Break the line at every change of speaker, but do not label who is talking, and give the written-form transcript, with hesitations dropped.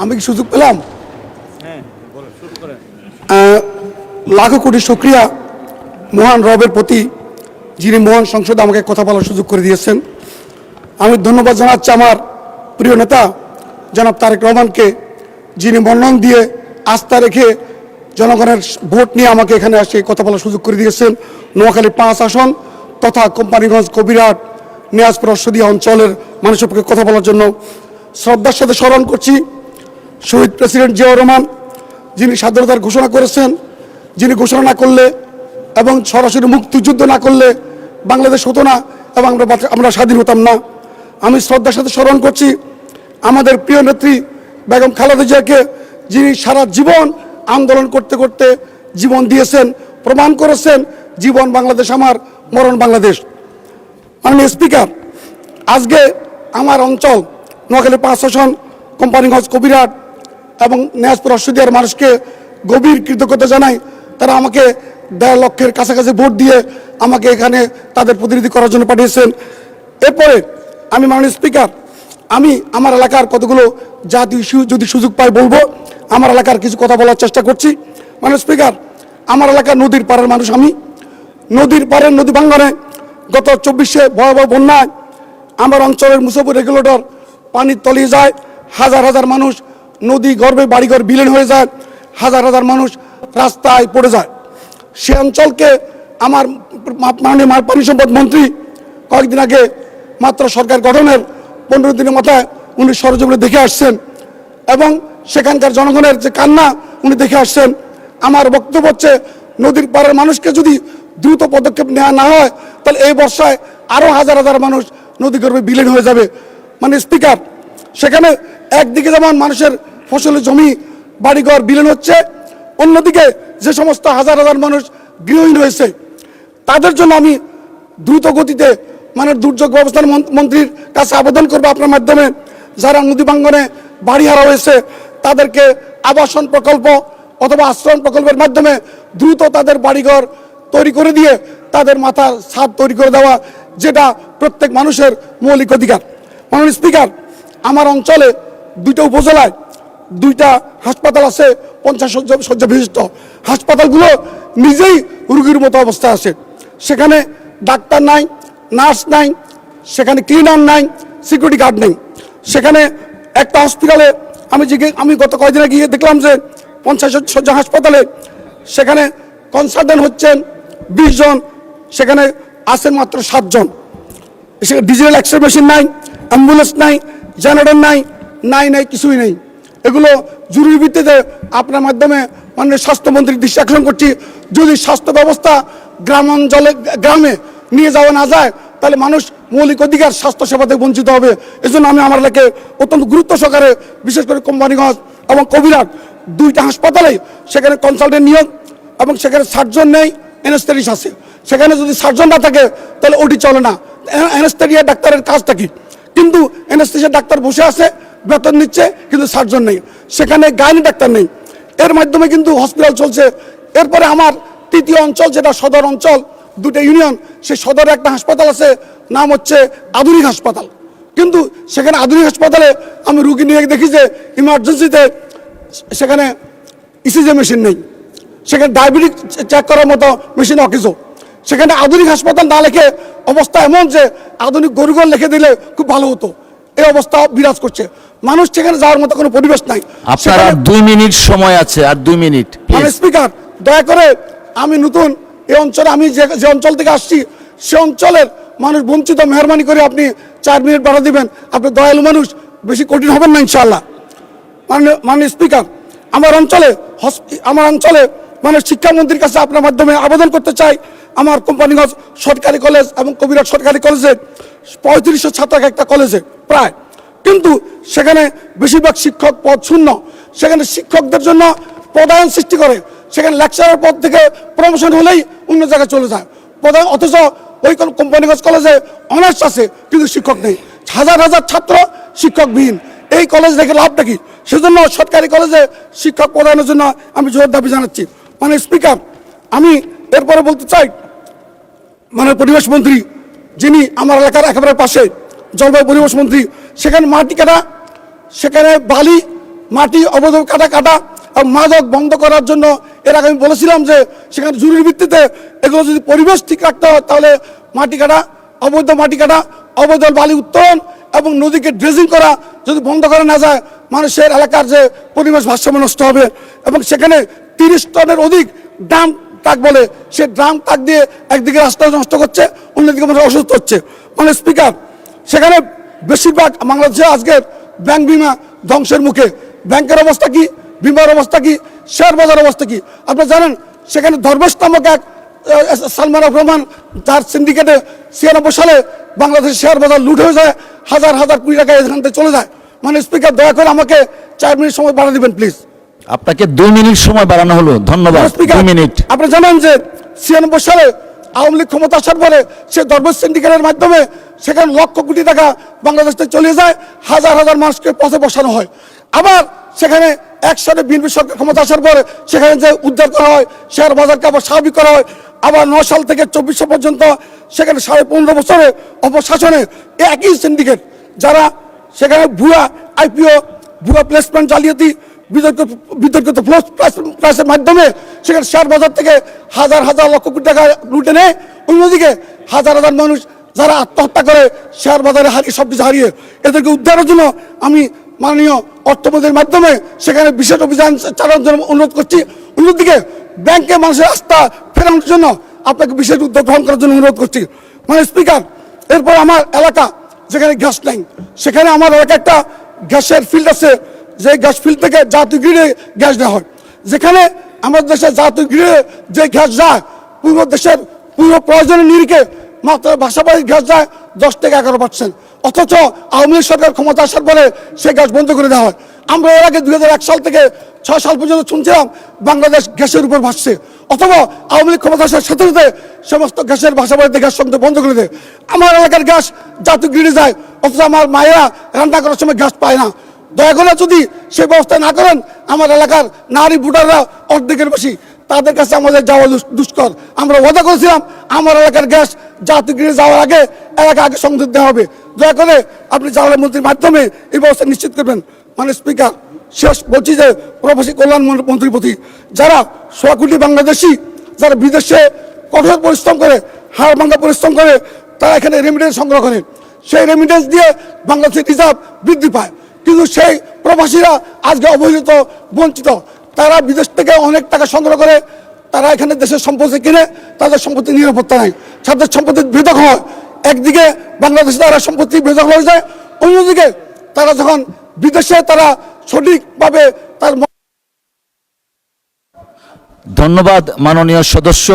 আমি কি সুযোগ পেলাম? লাখো কোটি শুকরিয়া মহান রবের প্রতি, যিনি মহান সংসদে আমাকে কথা বলার সুযোগ করে দিয়েছেন। আমি ধন্যবাদ জানাচ্ছি আমার প্রিয় নেতা জনাব তারেক রহমানকে, যিনি মনোনয়ন দিয়ে আস্থা রেখে জনগণের ভোট নিয়ে আমাকে এখানে এসে কথা বলার সুযোগ করে দিয়েছেন। নোয়াখালী 5 আসন তথা কোম্পানিগঞ্জ, কবিরহাট, নিয়াজপুর, রশদিয়া অঞ্চলের মানুষের পক্ষে কথা বলার জন্য শ্রদ্ধার সাথে স্মরণ করছি শহীদ প্রেসিডেন্ট জিয়াউর রহমান, যিনি স্বাধীনতার ঘোষণা করেছেন, যিনি ঘোষণা না করলে এবং সরাসরি মুক্তিযুদ্ধ না করলে বাংলাদেশ হতো না এবং আমরা স্বাধীন হতাম না। আমি শ্রদ্ধার সাথে স্মরণ করছি আমাদের প্রিয় নেত্রী বেগম খালেদা জিয়াকে, যিনি সারা জীবন আন্দোলন করতে করতে জীবন দিয়েছেন, প্রমাণ করেছেন জীবন বাংলাদেশ আমার, মরণ বাংলাদেশ। মাননীয় স্পিকার, আজকে আমার অঞ্চল নোয়াখালী 5 আসন, কোম্পানিগঞ্জ, কবিরহাট এবং নিয়াজপুর, রশদিয়ার মানুষকে গভীর কৃতজ্ঞতা জানাই। তারা আমাকে 1.5 লক্ষের কাছাকাছি ভোট দিয়ে আমাকে এখানে তাদের প্রতিনিধি করার জন্য পাঠিয়েছেন। এরপরে আমি মাননীয় স্পিকার, আমি আমার এলাকার কতগুলো জাতীয় ইস্যু যদি সুযোগ পাই বলবো। আমার এলাকার কিছু কথা বলার চেষ্টা করছি। মাননীয় স্পিকার, আমার এলাকার নদীর পাড়ের মানুষ আমি। নদীর পাড়ের নদী ভাঙ্গনে গত 24-এ ভয়াবহ বন্যায় আমার অঞ্চলের মুসাফির রেগুলেটর পানির তলিয়ে যায়, হাজার হাজার মানুষ নদী গর্ভে বাড়িঘর বিলীন হয়ে যায়, হাজার হাজার মানুষ রাস্তায় পড়ে যায়। সে অঞ্চলকে আমার মাননীয় পানি সম্পদ মন্ত্রী কয়েকদিন আগে মাত্র সরকার গঠনের 15 দিনের মাথায় উনি সরজমিনে দেখে আসছেন এবং সেখানকার জনগণের যে কান্না উনি দেখে আসছেন। আমার বক্তব্য হচ্ছে, নদীর পাড়ের মানুষকে যদি দ্রুত পদক্ষেপ নেওয়া না হয় তাহলে এই বর্ষায় আরও হাজার হাজার মানুষ নদী গর্ভে বিলীন হয়ে যাবে। মানে স্পিকার, সেখানে একদিকে যেমন মানুষের ফসলের জমি বাড়িঘর বিলীন হচ্ছে, অন্যদিকে যে সমস্ত হাজার হাজার মানুষ গৃহহীন হয়েছে তাদের জন্য আমি দ্রুত গতিতে মানে দুর্যোগ ব্যবস্থাপনা মন্ত্রীর কাছে আবেদন করবো আপনার মাধ্যমে, যারা নদী ভাঙ্গনে বাড়ি হারা হয়েছে তাদেরকে আবাসন প্রকল্প অথবা আশ্রয় প্রকল্পের মাধ্যমে দ্রুত তাদের বাড়িঘর তৈরি করে দিয়ে তাদের মাথার ছাদ তৈরি করে দেওয়া, যেটা প্রত্যেক মানুষের মৌলিক অধিকার। মাননীয় স্পিকার, আমার অঞ্চলে 2টা উপজেলায় 2টা হাসপাতাল আছে, 50 শয্যা বিশিষ্ট। হাসপাতালগুলো নিজেই রোগীর মতো অবস্থায় আছে। সেখানে ডাক্তার নাই, নার্স নাই, সেখানে ক্লিনার নাই, সিকিউরিটি গার্ড নেই। সেখানে একটা হসপিটালে আমি গত কয়েকদিনে গিয়ে দেখলাম যে 50 শয্যা হাসপাতালে সেখানে কনসালটেন্ট হচ্ছেন 20 জন, সেখানে আছেন মাত্র 7 জন। সেখানে ডিজিটাল এক্সরে মেশিন নাই, অ্যাম্বুলেন্স নাই, জেনারেটর নাই, কিছুই নেই। এগুলো জরুরি ভিত্তিতে আপনার মাধ্যমে মাননীয় স্বাস্থ্যমন্ত্রীর দৃষ্টি আকর্ষণ করছি। যদি স্বাস্থ্য ব্যবস্থা গ্রামে নিয়ে যাওয়া না যায় তাহলে মানুষ মৌলিক অধিকার স্বাস্থ্যসেবা থেকে বঞ্চিত হবে। এজন্য আমি আমার এলাকায় অত্যন্ত গুরুত্ব সহকারে, বিশেষ করে কোম্পানিগঞ্জ এবং কবিরহাট 2টা হাসপাতালে সেখানে কনসালটেন্ট নিয়োগ এবং সেখানে সার্জন নেই, অ্যানেস্থেটিস্ট আছে। সেখানে যদি সার্জন না থাকে তাহলে ওটি চলে না। অ্যানেস্থেটিয়া ডাক্তারের কাজটা কি? কিন্তু অ্যানেস্থেটিয়া ডাক্তার বসে আছে, বেতন নিচ্ছে, কিন্তু সার্জন নেই। সেখানে গাইনি ডাক্তার নেই। এর মাধ্যমে কিন্তু হসপিটাল চলছে। এরপরে আমার 3য় অঞ্চল, যেটা সদর অঞ্চল, 2টা ইউনিয়ন, সেই সদরে একটা হাসপাতাল আছে, নাম হচ্ছে আধুনিক হাসপাতাল। কিন্তু সেখানে আধুনিক হাসপাতালে আমি রুগী নিয়ে দেখি যে ইমার্জেন্সিতে সেখানে ইসিজি মেশিন নেই, সেখানে ডায়াবেটিক চেক করার মতো মেশিন অকেজো। সেখানে আধুনিক হাসপাতাল না লিখে অবস্থা এমন যে আধুনিক গরুগর লিখে দিলে খুব ভালো হতো, এই অবস্থা বিরাজ করছে। মানুষ সেখানে যাওয়ার মতো কোনো পরিবেশ নাই।
আপনার আর 2 মিনিট সময় আছে, আর 2 মিনিট।
স্পিকার, দয়া করে আমি নতুন এই অঞ্চলে, আমি যে অঞ্চল থেকে আসছি সে অঞ্চলের মানুষ বঞ্চিত, মেহরবানি করে আপনি 4 মিনিট বাড়া দিবেন। আপনি দয়ালু মানুষ, বেশি কঠিন হবেন না ইনশাআল্লাহ। মাননীয় স্পিকার, আমার অঞ্চলে মানে শিক্ষামন্ত্রীর কাছে আপনার মাধ্যমে আবেদন করতে চাই। আমার কোম্পানিগঞ্জ সরকারি কলেজ এবং কবিরহাট সরকারি কলেজে 3500 ছাত্র একটা কলেজে প্রায়, কিন্তু সেখানে বেশিরভাগ শিক্ষক পদ শূন্য। সেখানে শিক্ষকদের জন্য পদায়ন সৃষ্টি করে, সেখানে লেকচারার পদ থেকে প্রমোশন হলেই অন্য জায়গায় চলে যায় পদায়ন। অথচ ওই কোম্পানিগঞ্জ কলেজে অনার্স আছে কিন্তু শিক্ষক নেই, হাজার হাজার ছাত্র শিক্ষকবিহীন। এই কলেজ দেখে লাভটা কি? সেজন্য সরকারি কলেজে শিক্ষক পদায়নের জন্য আমি জোর দাবি জানাচ্ছি। মানে স্পিকার, আমি এরপরে বলতে চাই, মানে পরিবেশ মন্ত্রী যিনি আমার এলাকার একেবারে পাশে, জলবায়ু পরিবেশ মন্ত্রী, সেখানে মাটি কাটা, সেখানে বালি মাটি অবৈধ কাটা এবং মাদক বন্ধ করার জন্য এর আগে আমি বলেছিলাম যে সেখানে জরুরি ভিত্তিতে এগুলো যদি পরিবেশ ঠিক রাখতে হয় তাহলে মাটি কাটা, অবৈধ মাটি কাটা, অবৈধ বালি উত্তোলন এবং নদীকে ড্রেজিং করা যদি বন্ধ করা না যায় মানুষের এলাকার যে পরিবেশ ভারসাম্য নষ্ট হবে। এবং সেখানে 30 টনের অধিক ড্রাম ট্রাক বলে সে ড্রাম ট্রাক দিয়ে একদিকে রাস্তা নষ্ট করছে, অন্যদিকে মানুষ অসুস্থ হচ্ছে। মানে স্পিকার, সেখানে বেশিরভাগ বাংলাদেশে আজকের ব্যাংক বিমা ধ্বংসের মুখে। ব্যাংকের অবস্থা কি, বিমার অবস্থা কি, শেয়ার বাজার অবস্থা কি আপনারা জানেন? সেখানে ধর্মেশ নামক এক সালমান রহমান যার সিন্ডিকেটে 96 সালে বাংলাদেশের শেয়ার বাজার লুট হয়ে যায়, হাজার হাজার কোটি টাকা এখান থেকে চলে যায়। মানে স্পিকার, দয়া করে আমাকে 4 মিনিট সময় বাড়া দিবেন প্লিজ।
আপনাকে 2 মিনিট সময় বাড়ানো হলো, ধন্যবাদ। 2 মিনিট।
আপনি জানেন যে 96 সালে আওয়ামী লীগ ক্ষমতা আসার পরে সে ধর্মেশ সিন্ডিকেটের মাধ্যমে সেখানে লক্ষ কোটি টাকা বাংলাদেশ থেকে চলে যায়, হাজার হাজার মানুষকে পথে বসানো হয়। আবার সেখানে একসাথে বিএনপি সরকার ক্ষমতা আসার পরে সেখানে যে উদ্ধার করা হয়, শেয়ার বাজারকে আবার স্বাভাবিক করা হয়। আবার 9 সাল থেকে 24 সাল পর্যন্ত সেখানে 15.5 বছরে অপশাসনে একই সিন্ডিকেট যারা সেখানে ভুয়া আইপিও, ভুয়া প্লেসমেন্ট, জালিয়াতি, বিতর্কিত প্রাইসের মাধ্যমে সেখানে শেয়ার বাজার থেকে হাজার হাজার লক্ষ কোটি টাকা লুটে নেয়। অন্যদিকে হাজার হাজার মানুষ যারা আত্মহত্যা করে শেয়ার বাজারে হারিয়ে সব কিছু হারিয়ে, এদেরকে উদ্ধারের জন্য আমি মাননীয় অর্থমন্ত্রীর মাধ্যমে সেখানে বিশেষ অভিযান চালানোর জন্য অনুরোধ করছি। অন্যদিকে ব্যাংকে মানুষের আস্থা ফেরানোর জন্য আপনাকে বিশেষ উদ্যোগ গ্রহণ করার জন্য অনুরোধ করছি। মানে স্পিকার, এরপর আমার এলাকা যেখানে গ্যাস লাইন, সেখানে আমার এলাকায় একটা গ্যাসের ফিল্ড আছে, যে গ্যাস ফিল্ড থেকে জাতীয় গ্রিডে গ্যাস দেওয়া হয়। যেখানে আমাদের দেশে জাতীয় গ্রিডে যে গ্যাস যায় পুরো দেশের পুরো প্রয়োজনের নিরিখে মাত্র বাসাবাড়ি গ্যাস যায় 10 থেকে 11%। অথচ আওয়ামী লীগ সরকার ক্ষমতা আসার পরে সেই গ্যাস বন্ধ করে দেওয়া হয়। আমরা এর আগে 2001 সাল থেকে 6 সাল পর্যন্ত শুনছিলাম বাংলাদেশ গ্যাসের উপর ভাসছে, অথবা আওয়ামী লীগ ক্ষমতা আসার সাথে সাথে সমস্ত গ্যাসের বাসাবাড়িতে গ্যাস সংযোগ বন্ধ করে দেয়। আমার এলাকার গ্যাস জাতীয় গ্রিডে যায়, অথচ আমার মায়েরা রান্না করার সময় গ্যাস পায় না। দয়া করে যদি সেই ব্যবস্থা না করেন, আমার এলাকার নারী ভোটাররা অর্ধেকের বেশি, তাদের কাছে আমাদের যাওয়া দুষ্কর। আমরা ওয়াদা করেছিলাম আমার এলাকার গ্যাস জাতীয় গ্রিডে যাওয়ার আগে এলাকা আগে সংযোগ দেওয়া হবে। দয়া করে আপনি জ্বালানি মন্ত্রীর মাধ্যমে এই ব্যবস্থা নিশ্চিত করবেন। মানে স্পিকার, শেষ বলছি যে প্রবাসী কল্যাণ মন্ত্রীর প্রতি যারা 100 কোটি বাংলাদেশি যারা বিদেশে কঠোর পরিশ্রম করে, হাড় ভাঙা পরিশ্রম করে, তারা এখানে রেমিটেন্স সংগ্রহ করে, সেই রেমিটেন্স দিয়ে বাংলাদেশের রিজার্ভ বৃদ্ধি পায়। কিন্তু সেই প্রবাসীরা আজকে অবহেলিত, বঞ্চিত। তারা বিদেশ থেকে অনেক টাকা সংগ্রহ করে, তারা এখানে দেশের সম্পত্তি কিনে, তাদের সম্পত্তির নিরাপত্তা নাই, তাদের সম্পত্তির বেদক হয়। একদিকে বাংলাদেশে তারা সম্পত্তি বেদক হয়ে যায়, অন্যদিকে তারা যখন বিদেশে তারা সঠিকভাবে তার।
ধন্যবাদ মাননীয় সদস্য।